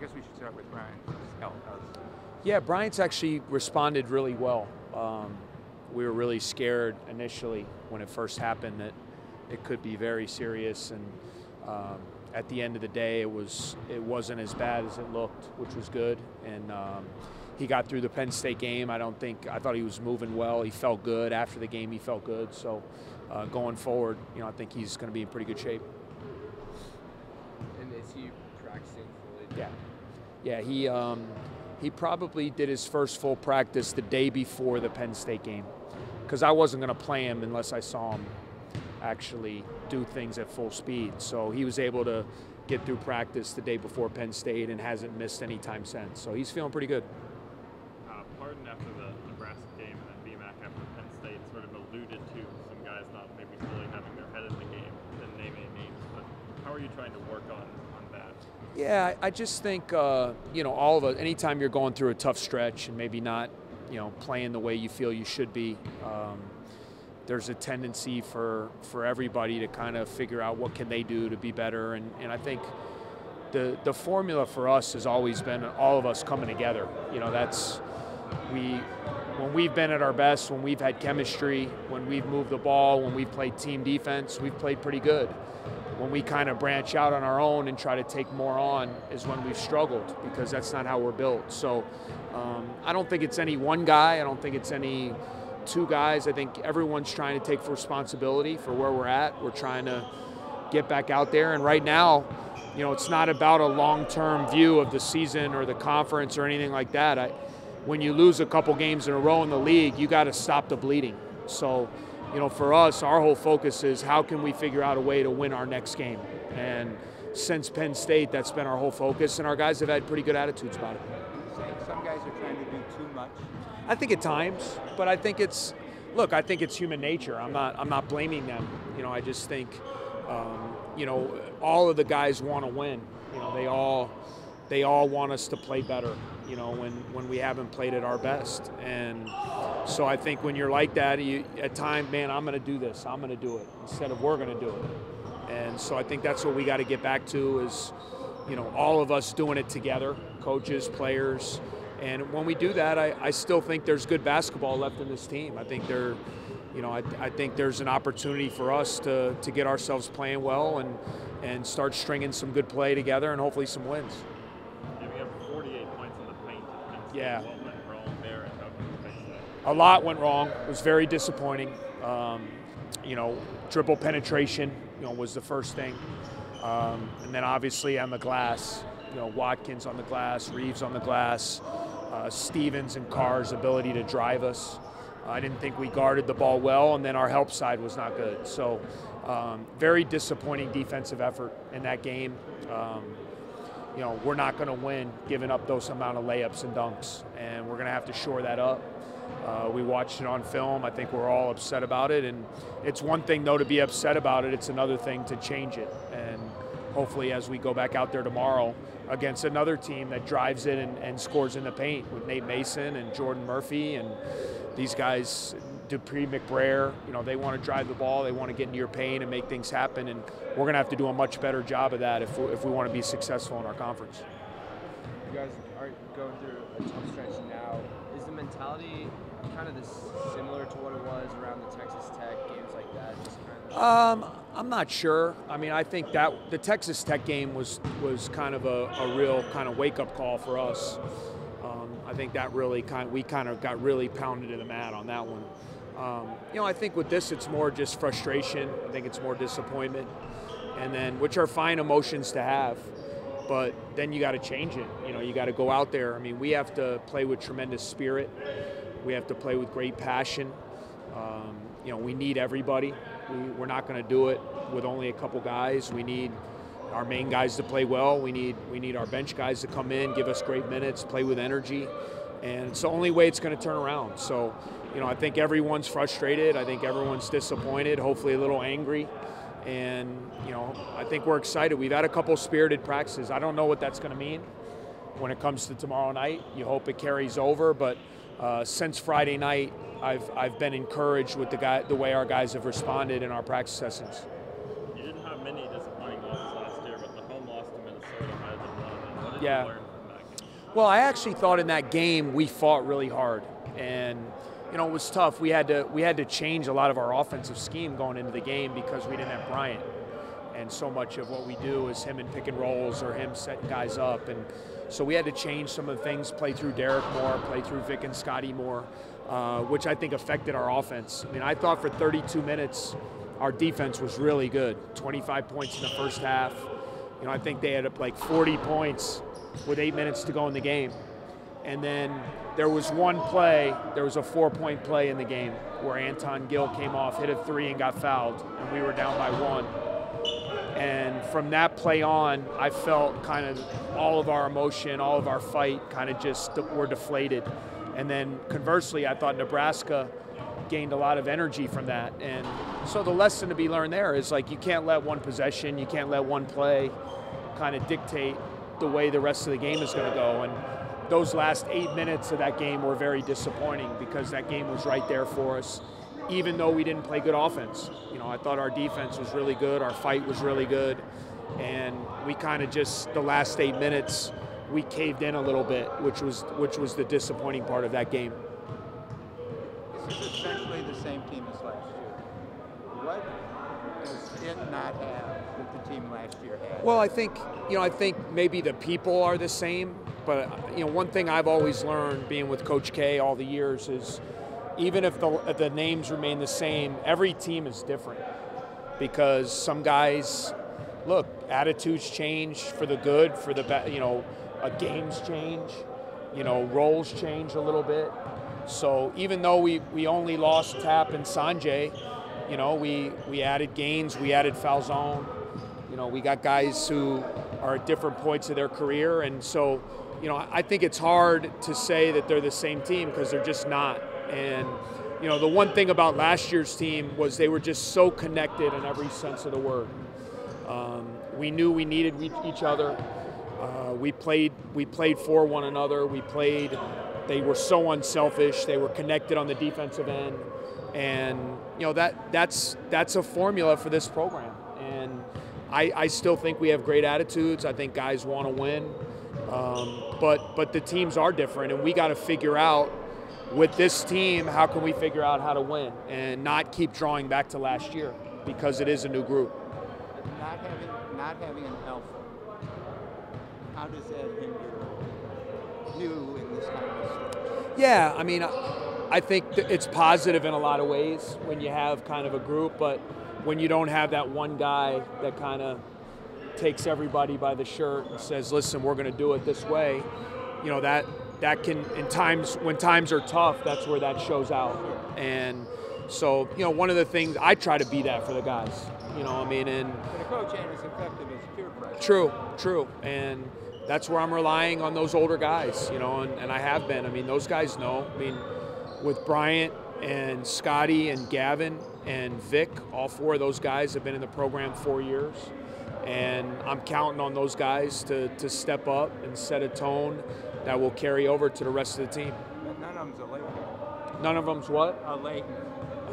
guess we should start with Brian. Yeah, Bryant's actually responded really well. We were really scared initially when it first happened that it could be very serious, and at the end of the day, it wasn't as bad as it looked, which was good. And he got through the Penn State game. I thought he was moving well. He felt good after the game. He felt good. So going forward, I think he's going to be in pretty good shape. And is he practicing fully? Yeah. He probably did his first full practice the day before the Penn State game, because I wasn't going to play him unless I saw him actually do things at full speed. So he was able to get through practice the day before Penn State and hasn't missed any time since. So he's feeling pretty good. Pardon after the Nebraska game and then BMAC after Penn State sort of alluded to some guys not maybe fully having their head in the game, didn't name any names, but how are you trying to work on that? Yeah, I just think, all of us, anytime you're going through a tough stretch and maybe not, playing the way you feel you should be, there's a tendency for everybody to kind of figure out what can they do to be better. And I think the formula for us has always been all of us coming together. When we've been at our best, when we've had chemistry, when we've moved the ball, when we've played team defense, we've played pretty good. When we kind of branch out on our own and try to take more on is when we've struggled, because that's not how we're built. So I don't think it's any one guy. I don't think it's any two guys. I think everyone's trying to take responsibility for where we're at. We're trying to get back out there. And right now, it's not about a long-term view of the season or the conference or anything like that. When you lose a couple games in a row in the league, you got to stop the bleeding. So, for us, our whole focus is how can we figure out a way to win our next game. And since Penn State, that's been our whole focus, and our guys have had pretty good attitudes about it. Some guys are trying to do too much. I think at times, but I think it's human nature. I'm not blaming them. I just think, all of the guys want to win. They all want us to play better. When we haven't played at our best. And so I think when you're like that, at times, man, I'm going to do this. I'm going to do it instead of we're going to do it. And so I think that's what we got to get back to is, all of us doing it together, coaches, players. And when we do that, I still think there's good basketball left in this team. I think I think there's an opportunity for us to get ourselves playing well and start stringing some good play together and hopefully some wins. Yeah, we have 48 points in the paint. Yeah. What went wrong there and how can we fix that? A lot went wrong. It was very disappointing. Dribble penetration, was the first thing. And then obviously on the glass, Watkins on the glass, Reeves on the glass, Stevens and Carr's ability to drive us. I didn't think we guarded the ball well, and then our help side was not good. So very disappointing defensive effort in that game. We're not going to win giving up those amount of layups and dunks, and we're going to have to shore that up. We watched it on film. I think we're all upset about it, and it's one thing, though, to be upset about it. It's another thing to change it, and hopefully as we go back out there tomorrow against another team that drives it and scores in the paint with Nate Mason and Jordan Murphy and these guys, Dupree, McBrayer, they want to drive the ball, they want to get into your paint and make things happen, and we're going to have to do a much better job of that if we want to be successful in our conference. You guys are going through a tough stretch now. Is the mentality kind of similar to what it was around the Texas Tech games like that? Just kind of... I'm not sure. I think that the Texas Tech game was kind of a real kind of wake-up call for us. I think that really we kind of got really pounded to the mat on that one. I think with this, it's more just frustration. I think it's more disappointment, and then which are fine emotions to have, but then you got to change it. You got to go out there. We have to play with tremendous spirit. We have to play with great passion. We need everybody. We're not going to do it with only a couple guys. We need our main guys to play well. We need our bench guys to come in, give us great minutes, play with energy, and it's the only way it's going to turn around. So, I think everyone's frustrated. I think everyone's disappointed, hopefully a little angry, and I think we're excited. We've had a couple spirited practices. I don't know what that's going to mean when it comes to tomorrow night. You hope it carries over, but since Friday night, I've been encouraged with the way our guys have responded in our practice sessions. You didn't have many disappointing losses last year, but the home loss to Minnesota might have been one of them. What did Yeah. you learn from Well, I actually thought in that game we fought really hard, and it was tough. We had to change a lot of our offensive scheme going into the game because we didn't have Bryant, and so much of what we do is him in pick and rolls or him setting guys up, and so we had to change some of the things, play through Derek more, play through Vic and Scotty more, which I think affected our offense. I mean, I thought for 32 minutes our defense was really good. 25 points in the first half. I think they had like 40 points with 8 minutes to go in the game. And then there was one play, there was a 4-point play in the game where Anton Gill came off, hit a 3 and got fouled, and we were down by 1. And from that play on, I felt kind of all of our emotion, all of our fight kind of just were deflated. And then conversely, I thought Nebraska gained a lot of energy from that. And so the lesson to be learned there is like you can't let one possession, you can't let one play kind of dictate the way the rest of the game is going to go. And those last 8 minutes of that game were very disappointing because that game was right there for us, even though we didn't play good offense. I thought our defense was really good, our fight was really good, and we kind of just, the last 8 minutes, we caved in a little bit, which was the disappointing part of that game. This is essentially the same team as last year. What does it not have that the team last year had? Well, I think maybe the people are the same, but one thing I've always learned being with Coach K all the years is even if the names remain the same, every team is different because some guys, look, attitudes change for the good, for the bad, games change, roles change a little bit. So even though we only lost Tap and Sanjay, we added Gaines, we added Falzone, we got guys who are at different points of their career, and so I think it's hard to say that they're the same team because they're just not. And the one thing about last year's team was they were just so connected in every sense of the word. We knew we needed each other. We played for one another. They were so unselfish. They were connected on the defensive end, and that's a formula for this program. And I still think we have great attitudes. I think guys want to win, but the teams are different, and we got to figure out with this team how can we figure out how to win and not keep drawing back to last year because it is a new group. Not having an alpha. How does that hinder you in this kind of stuff? Yeah, I mean, I think it's positive in a lot of ways when you have kind of a group, but when you don't have that one guy that kind of takes everybody by the shirt and says, listen, we're going to do it this way, that can, when times are tough, that's where that shows out. And so, one of the things, I try to be that for the guys, and But a coach ain't as effective as peer pressure. True. And that's where I'm relying on those older guys, and I have been. I mean, those guys know. I mean, with Bryant and Scotty and Gavin and Vic, all 4 of those guys have been in the program 4 years. And I'm counting on those guys to step up and set a tone that will carry over to the rest of the team. But none of them's a Leighton. None of them's what? A Leighton.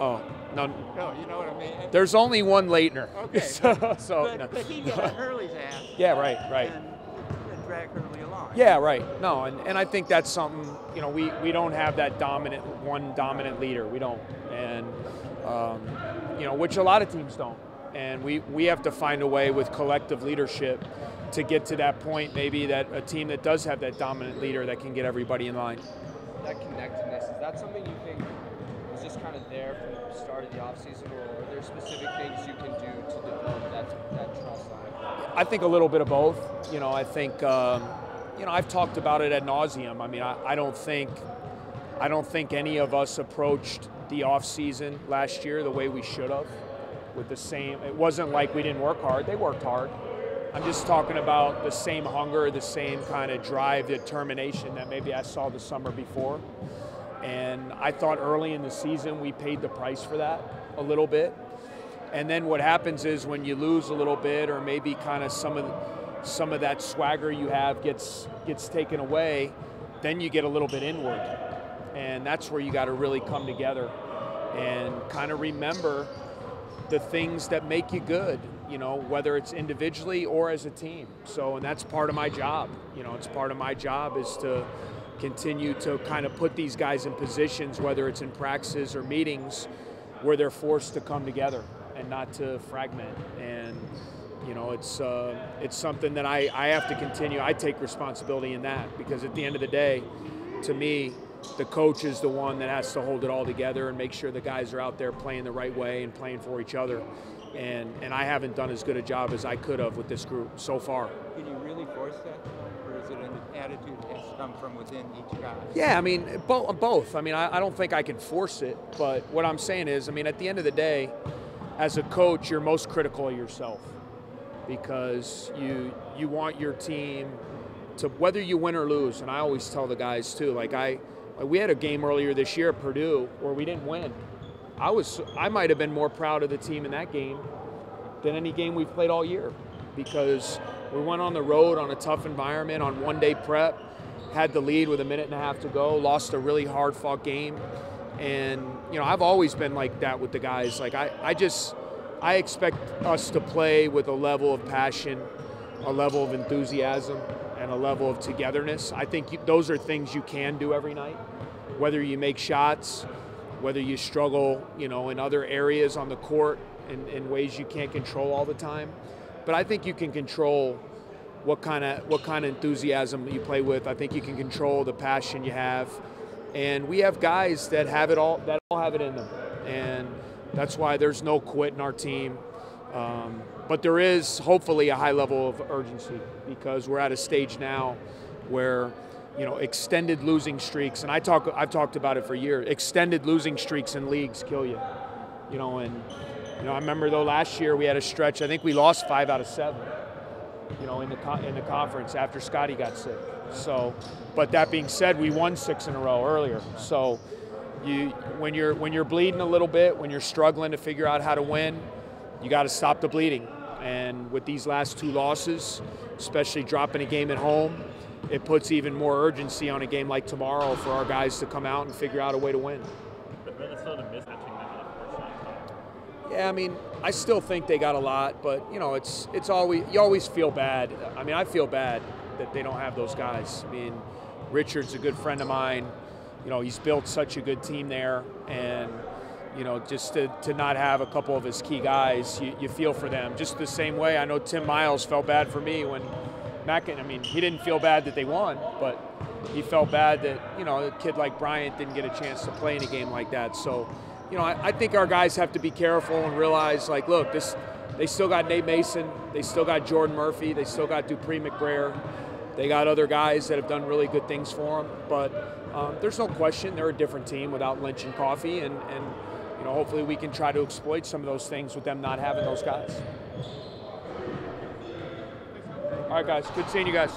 Oh, none. No, you know what I mean? There's only one Leitner. Okay. But he got Hurley's ass. Yeah, right. And drag Hurley along. Yeah, right. No, and I think that's something, we don't have that one dominant leader. We don't. And, which a lot of teams don't. And we have to find a way with collective leadership to get to that point, maybe that a team that does have that dominant leader that can get everybody in line. That connectedness, is that something you think is just kind of there from the start of the offseason, or are there specific things you can do to develop that trust line? I think a little bit of both. I think, I've talked about it ad nauseum. I mean, I don't think any of us approached the offseason last year the way we should have. With the same, it wasn't like we didn't work hard. They worked hard. I'm just talking about the same hunger, the same kind of drive, determination that maybe I saw the summer before. And I thought early in the season we paid the price for that a little bit. And then what happens is when you lose a little bit, or maybe kind of some of that swagger you have gets taken away, then you get a little bit inward. And that's where you got to really come together and kind of remember the things that make you good. you know, whether it's individually or as a team. So, and that's part of my job. You know, it's part of my job is to continue to kind of put these guys in positions, whether it's in practices or meetings, where they're forced to come together and not to fragment. And you know, it's something that I have to continue. I take responsibility in that, because at the end of the day, to me, the coach is the one that has to hold it all together and make sure the guys are out there playing the right way and playing for each other. And I haven't done as good a job as I could have with this group so far. Can you really force that, or is it an attitude that has to come from within each guy? Yeah, I mean, both. I mean, I don't think I can force it, but what I'm saying is, I mean, at the end of the day, as a coach, you're most critical of yourself, because you want your team to, whether you win or lose, and I always tell the guys too, like we had a game earlier this year at Purdue where we didn't win. I might have been more proud of the team in that game than any game we've played all year, because we went on the road on a tough environment on one-day prep, had the lead with 1.5 minutes to go, lost a really hard-fought game. And, you know, I've always been like that with the guys. Like, I expect us to play with a level of passion, a level of enthusiasm, and a level of togetherness. I think those are things you can do every night, whether you make shots, whether you struggle, you know, in other areas on the court in ways you can't control all the time. But I think you can control what kind of enthusiasm you play with. I think you can control the passion you have. And we have guys that have it all, that all have it in them. And that's why there's no quit in our team. But there is hopefully a high level of urgency, because we're at a stage now where, you know, extended losing streaks, and I've talked about it for years, extended losing streaks in leagues kill you. You know, and you know, I remember though last year we had a stretch, I think we lost 5 out of 7, you know, in the conference after Scotty got sick. So, but that being said, we won 6 in a row earlier. So when you're bleeding a little bit, when you're struggling to figure out how to win, you got to stop the bleeding. And with these last 2 losses, especially dropping a game at home, it puts even more urgency on a game like tomorrow for our guys to come out and figure out a way to win. But Minnesota mismatching them at a fortunate time. Yeah, I mean, I still think they got a lot, but you know, it's always, you always feel bad. I mean, I feel bad that they don't have those guys. I mean, Richard's a good friend of mine. You know, he's built such a good team there, and you know, just to not have a couple of his key guys, you feel for them. Just the same way I know Tim Miles felt bad for me when I mean, he didn't feel bad that they won, but he felt bad that, you know, a kid like Bryant didn't get a chance to play in a game like that. So, you know, I think our guys have to be careful and realize, like, look, they still got Nate Mason, they still got Jordan Murphy, they still got Dupree McBrayer, they got other guys that have done really good things for them. But there's no question they're a different team without Lynch and Coffey, and you know, hopefully we can try to exploit some of those things with them not having those guys. All right, guys. Good seeing you guys.